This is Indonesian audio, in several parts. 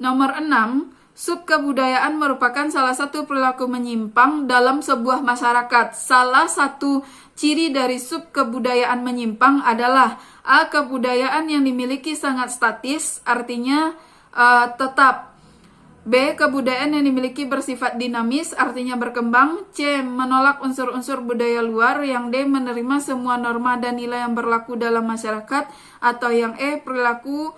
Nomor 6, subkebudayaan merupakan salah satu perilaku menyimpang dalam sebuah masyarakat. Salah satu ciri dari subkebudayaan menyimpang adalah A. Kebudayaan yang dimiliki sangat statis, artinya tetap. B. Kebudayaan yang dimiliki bersifat dinamis, artinya berkembang. C. Menolak unsur-unsur budaya luar. Yang D. Menerima semua norma dan nilai yang berlaku dalam masyarakat. Atau yang E. Perilaku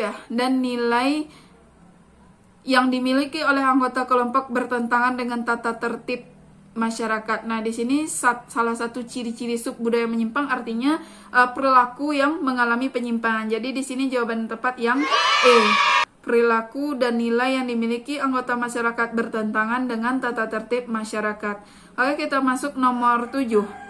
ya, dan nilai yang dimiliki oleh anggota kelompok bertentangan dengan tata tertib masyarakat. Nah, di sini salah satu ciri-ciri sub budaya menyimpang artinya perilaku yang mengalami penyimpangan. Jadi di sini jawaban tepat yang E. Perilaku dan nilai yang dimiliki anggota masyarakat bertentangan dengan tata tertib masyarakat. Oke, kita masuk nomor 7.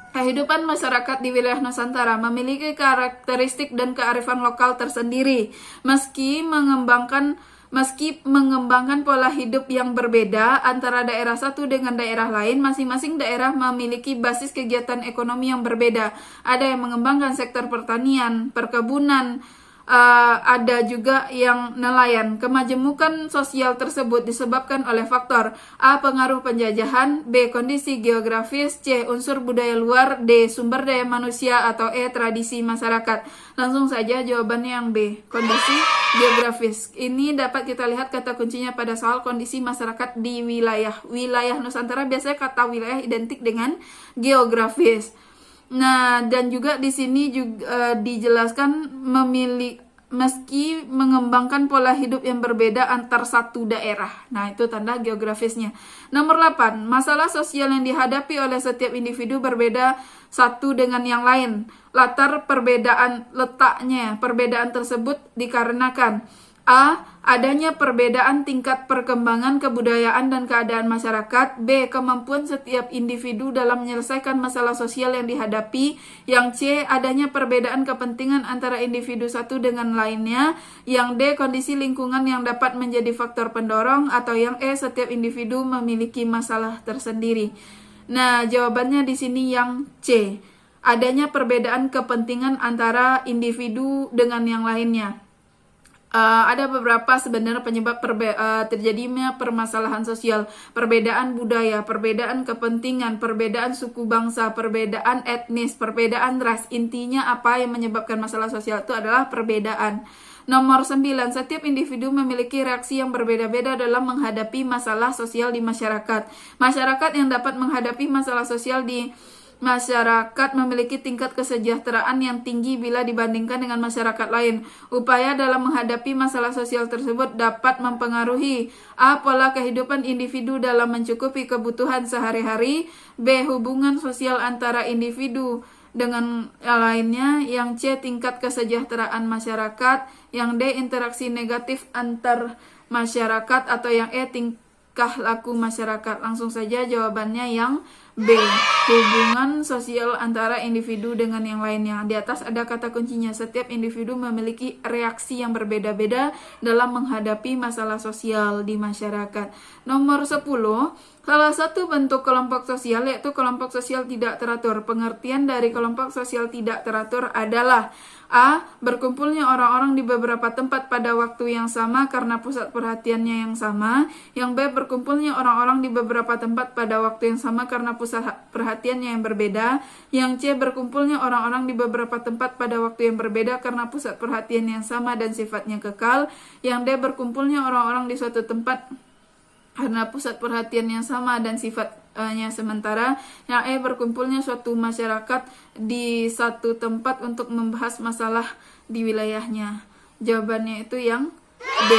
Kehidupan masyarakat di wilayah Nusantara memiliki karakteristik dan kearifan lokal tersendiri. Meski mengembangkan pola hidup yang berbeda antara daerah satu dengan daerah lain, masing-masing daerah memiliki basis kegiatan ekonomi yang berbeda. Ada yang mengembangkan sektor pertanian, perkebunan, ada juga yang nelayan. Kemajemukan sosial tersebut disebabkan oleh faktor A. Pengaruh penjajahan, B. Kondisi geografis, C. Unsur budaya luar, D. Sumber daya manusia, atau E. Tradisi masyarakat. Langsung saja jawabannya yang B. Kondisi geografis. Ini dapat kita lihat kata kuncinya pada soal kondisi masyarakat di wilayah Nusantara. Biasanya kata wilayah identik dengan geografis. Nah, dan juga di sini juga dijelaskan meski mengembangkan pola hidup yang berbeda antar satu daerah. Nah, itu tanda geografisnya. Nomor 8, masalah sosial yang dihadapi oleh setiap individu berbeda satu dengan yang lain. Perbedaan tersebut dikarenakan A. Adanya perbedaan tingkat perkembangan kebudayaan dan keadaan masyarakat. B. Kemampuan setiap individu dalam menyelesaikan masalah sosial yang dihadapi. Yang C. Adanya perbedaan kepentingan antara individu satu dengan lainnya. Yang D. Kondisi lingkungan yang dapat menjadi faktor pendorong. Atau yang E. Setiap individu memiliki masalah tersendiri. Nah, jawabannya di sini yang C. Adanya perbedaan kepentingan antara individu dengan yang lainnya. Ada beberapa sebenarnya penyebab terjadinya permasalahan sosial, perbedaan budaya, perbedaan kepentingan, perbedaan suku bangsa, perbedaan etnis, perbedaan ras. Intinya apa yang menyebabkan masalah sosial itu adalah perbedaan. Nomor 9, setiap individu memiliki reaksi yang berbeda-beda dalam menghadapi masalah sosial di masyarakat. Masyarakat yang dapat menghadapi masalah sosial di masyarakat memiliki tingkat kesejahteraan yang tinggi bila dibandingkan dengan masyarakat lain. Upaya dalam menghadapi masalah sosial tersebut dapat mempengaruhi A. Pola kehidupan individu dalam mencukupi kebutuhan sehari-hari. B. Hubungan sosial antara individu dengan yang lainnya. Yang C. Tingkat kesejahteraan masyarakat. Yang D. Interaksi negatif antar masyarakat. Atau yang E. Tingkah laku masyarakat. Langsung saja jawabannya yang B. Hubungan sosial antara individu dengan yang lainnya. Di atas ada kata kuncinya. Setiap individu memiliki reaksi yang berbeda-beda dalam menghadapi masalah sosial di masyarakat. Nomor 10, salah satu bentuk kelompok sosial yaitu kelompok sosial tidak teratur. Pengertian dari kelompok sosial tidak teratur adalah A. Berkumpulnya orang-orang di beberapa tempat pada waktu yang sama karena pusat perhatiannya yang sama. Yang B. Berkumpulnya orang-orang di beberapa tempat pada waktu yang sama karena pusat perhatiannya yang berbeda. Yang C. Berkumpulnya orang-orang di beberapa tempat pada waktu yang berbeda karena pusat perhatian yang sama dan sifatnya kekal. Yang D. Berkumpulnya orang-orang di suatu tempat karena pusat perhatian yang sama dan sifatnya sementara. Yang E. Berkumpulnya suatu masyarakat di satu tempat untuk membahas masalah di wilayahnya. Jawabannya itu yang D.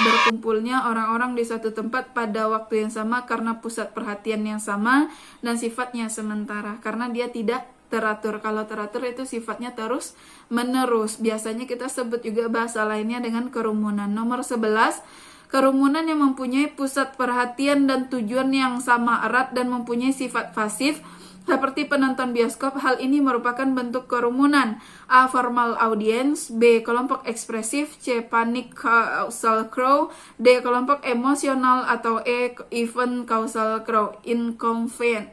Berkumpulnya orang-orang di satu tempat pada waktu yang sama karena pusat perhatian yang sama dan sifatnya sementara. Karena dia tidak teratur. Kalau teratur itu sifatnya terus menerus. Biasanya kita sebut juga bahasa lainnya dengan kerumunan. Nomor 11, kerumunan yang mempunyai pusat perhatian dan tujuan yang sama erat dan mempunyai sifat pasif seperti penonton bioskop. Hal ini merupakan bentuk kerumunan. A. Formal audience. B. Kelompok ekspresif. C. Panic causal crowd. D. Kelompok emosional. Atau E. Event causal crowd. Inconvenient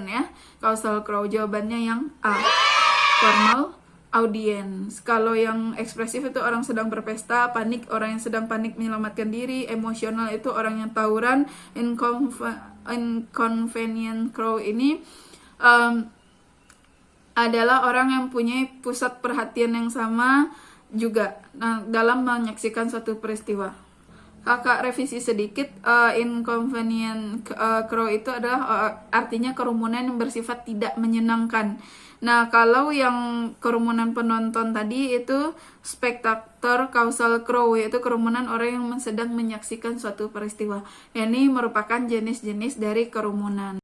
ya. Causal crowd. Jawabannya yang A. Formal audiens. Kalau yang ekspresif itu orang sedang berpesta, panik orang yang sedang panik menyelamatkan diri, emosional itu orang yang tawuran, inconvenient crowd ini adalah orang yang punya pusat perhatian yang sama juga dalam menyaksikan suatu peristiwa. Kakak revisi sedikit, inconvenient crowd itu adalah artinya kerumunan yang bersifat tidak menyenangkan. Nah, kalau yang kerumunan penonton tadi itu spectator causal crowd, yaitu kerumunan orang yang sedang menyaksikan suatu peristiwa. Ini merupakan jenis-jenis dari kerumunan.